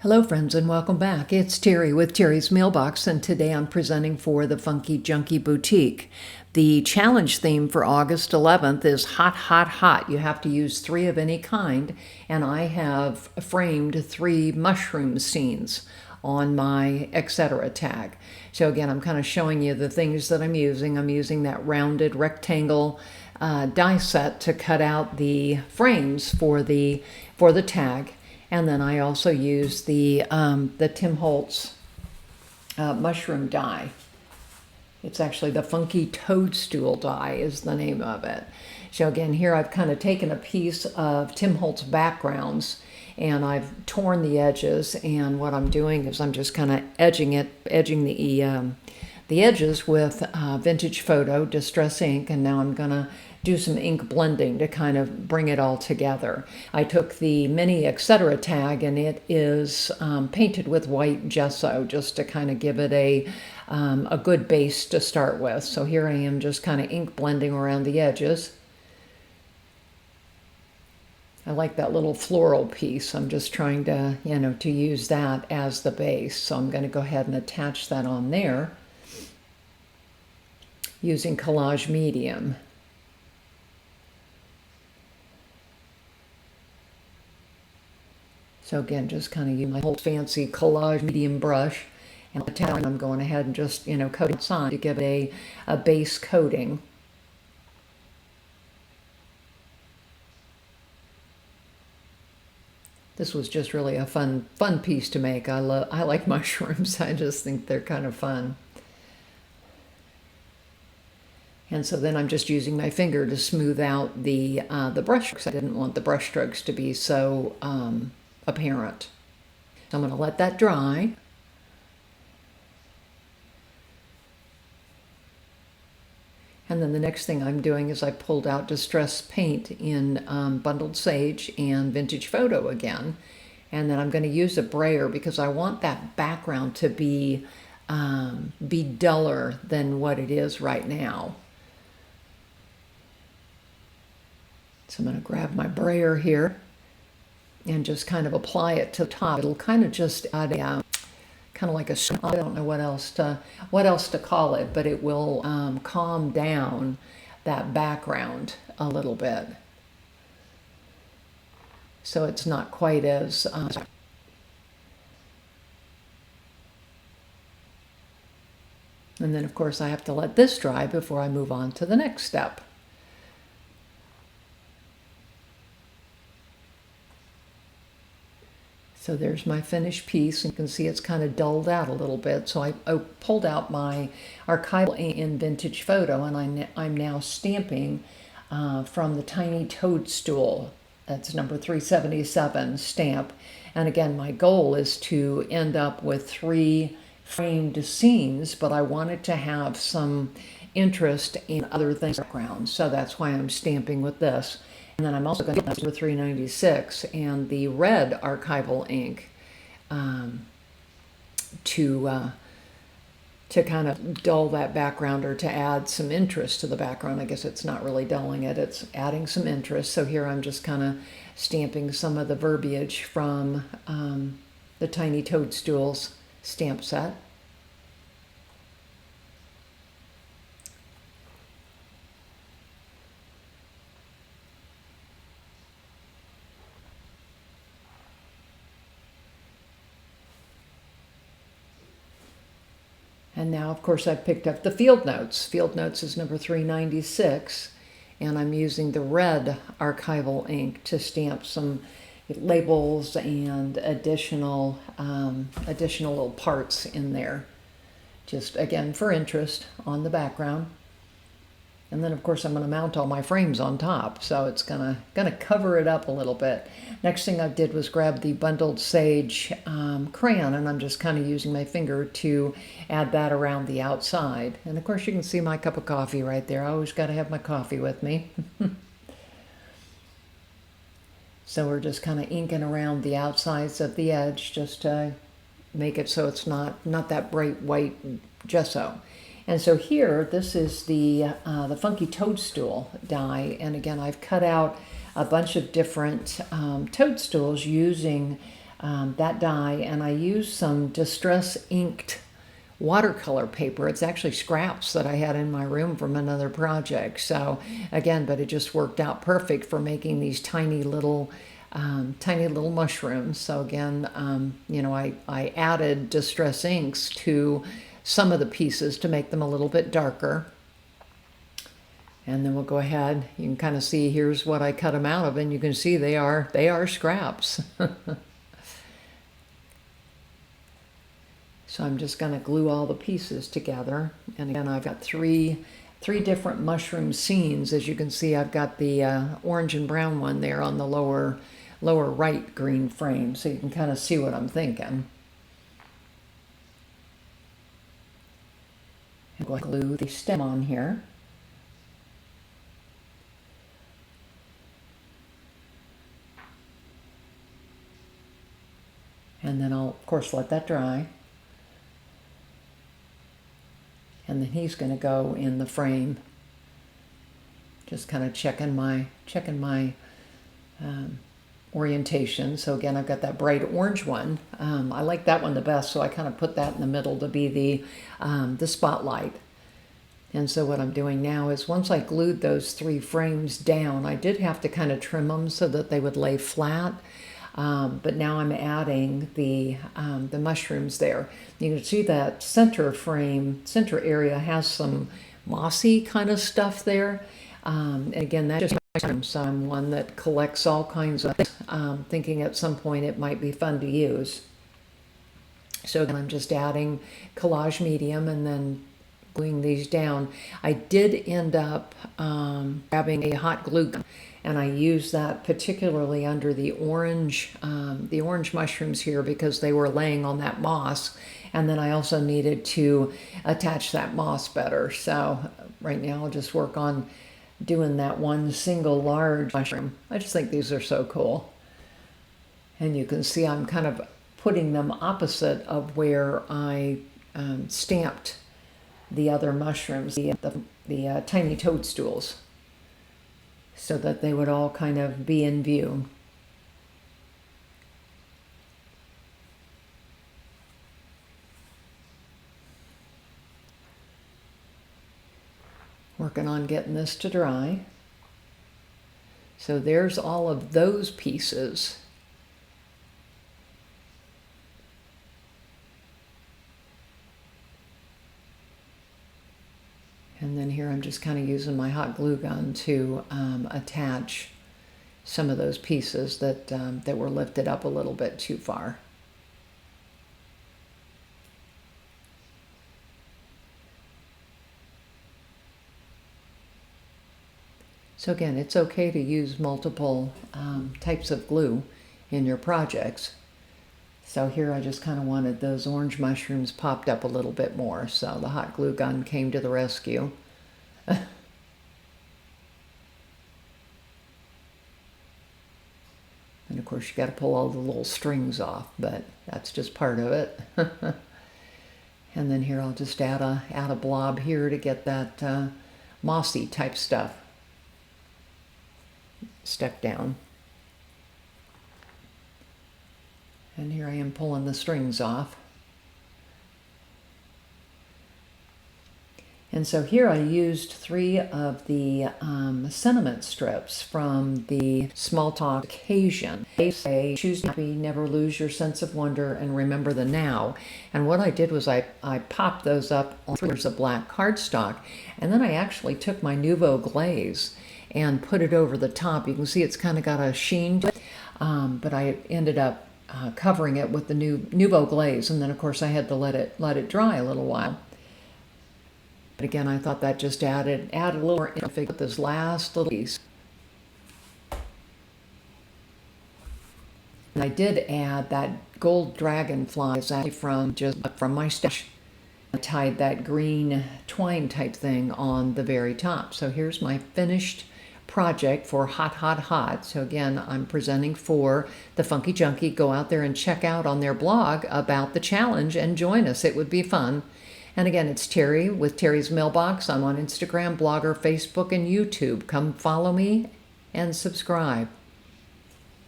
Hello friends and welcome back. It's Terry with Terry's Mailbox, and today I'm presenting for the Funkie Junkie Boutique. The challenge theme for August 11th is Hot Hot Hot. You have to use 3 of any kind, and I have framed 3 mushroom scenes on my Etcetera tag. So again, I'm kind of showing you the things that I'm using. I'm using that rounded rectangle die set to cut out the frames for the tag. And then I also use the Tim Holtz mushroom die. It's actually the Funky Toadstool Die is the name of it. So again, here I've kind of taken a piece of Tim Holtz backgrounds and I've torn the edges. And what I'm doing is I'm just kind of edging the edges with Vintage Photo Distress ink, and now I'm gonna do some ink blending to kind of bring it all together. I took the mini Etcetera tag and it is painted with white gesso just to kind of give it a good base to start with. So here I am just kind of ink blending around the edges. I like that little floral piece. I'm just trying to, to use that as the base. So I'm going to go ahead and attach that on there using Collage Medium. So again, just kind of use my whole fancy Collage Medium brush, and I'm going ahead and just, coat it on to give it a base coating. This was just really a fun piece to make. I like mushrooms. I just think they're kind of fun. And so then I'm just using my finger to smooth out the brush strokes. I didn't want the brush strokes to be so apparent. So I'm going to let that dry. And then the next thing I'm doing is I pulled out Distress Paint in Bundled Sage and Vintage Photo again. And then I'm going to use a brayer because I want that background to be duller than what it is right now. So I'm going to grab my brayer here and just kind of apply it to the top. It'll kind of just add a kind of like a, I don't know what else to call it, but it will calm down that background a little bit, so it's not quite as and then of course I have to let this dry before I move on to the next step. So there's my finished piece, and you can see it's kind of dulled out a little bit. So I pulled out my archival ink in Vintage Photo, and I'm now stamping from the Tiny Toadstool. That's number 377 stamp. And again, my goal is to end up with 3 framed scenes, but I wanted to have some interest in other things in the background. So that's why I'm stamping with this. And then I'm also going to use the 396 and the red archival ink to kind of dull that background, or to add some interest to the background. I guess it's not really dulling it, it's adding some interest. So here I'm just kind of stamping some of the verbiage from the Tiny Toadstools stamp set. And now, of course, I've picked up the Field Notes. Field Notes is number 396, and I'm using the red archival ink to stamp some labels and additional little parts in there, just again for interest on the background. And then, of course, I'm going to mount all my frames on top, so it's gonna cover it up a little bit. Next thing I did was grab the Bundled Sage crayon, and I'm just kind of using my finger to add that around the outside. And of course, you can see my cup of coffee right there. I always got to have my coffee with me. So we're just kind of inking around the outsides of the edge just to make it so it's not that bright white gesso. And so here, this is the Funky Toadstool die, and again, I've cut out a bunch of different toadstools using that die, and I used some distress inked watercolor paper. It's actually scraps that I had in my room from another project. So again, but it just worked out perfect for making these tiny little mushrooms. So again, you know, I added distress inks to some of the pieces to make them a little bit darker. And then we'll go ahead, you can kind of see here's what I cut them out of, and you can see they are scraps. So I'm just going to glue all the pieces together. And again, I've got three different mushroom scenes. As you can see, I've got the orange and brown one there on the lower right green frame, so you can kind of see what I'm thinking. I'm going to glue the stem on here. And then I'll, of course, let that dry. And then he's going to go in the frame. Just kind of checking my orientation. So again, I've got that bright orange one. I like that one the best, so I kind of put that in the middle to be the spotlight. And so what I'm doing now is once I glued those 3 frames down, I did have to kind of trim them so that they would lay flat. But now I'm adding the mushrooms there. You can see that center area has some mossy kind of stuff there. And again, that's just mushrooms. So I'm one that collects all kinds of things, thinking at some point it might be fun to use. So again, I'm just adding collage medium and then gluing these down. I did end up grabbing a hot glue gun, and I used that particularly under the orange mushrooms here because they were laying on that moss, and then I also needed to attach that moss better. So right now I'll just work on doing that one single large mushroom. I just think these are so cool. And you can see I'm kind of putting them opposite of where I stamped the other mushrooms, the tiny toadstools, so that they would all kind of be in view. Working on getting this to dry. So there's all of those pieces. And then here I'm just kind of using my hot glue gun to attach some of those pieces that were lifted up a little bit too far. So again, it's okay to use multiple types of glue in your projects. So here I just kind of wanted those orange mushrooms popped up a little bit more, so the hot glue gun came to the rescue. And of course you got to pull all the little strings off, but that's just part of it. And then here I'll just add a blob here to get that mossy type stuff stuck down. And here I am pulling the strings off. And so here I used 3 of the sentiment strips from the Small Talk Occasion. They say, choose happy, never lose your sense of wonder, and remember the now. And what I did was I popped those up on 3 layers of black cardstock, and then I actually took my Nouveau glaze and put it over the top. You can see it's kind of got a sheen to it, but I ended up covering it with the Nouveau glaze, and then of course I had to let it dry a little while. But again, I thought that just added a little more emphasis with this last little piece. And I did add that gold dragonflies from my stash. I tied that green twine type thing on the very top. So here's my finished project for Hot Hot Hot. So again, I'm presenting for the Funkie Junkie. Go out there and check out on their blog about the challenge and join us. It would be fun. And again, it's Terry with Terry's Mailbox. I'm on Instagram, Blogger, Facebook, and YouTube. Come follow me and subscribe.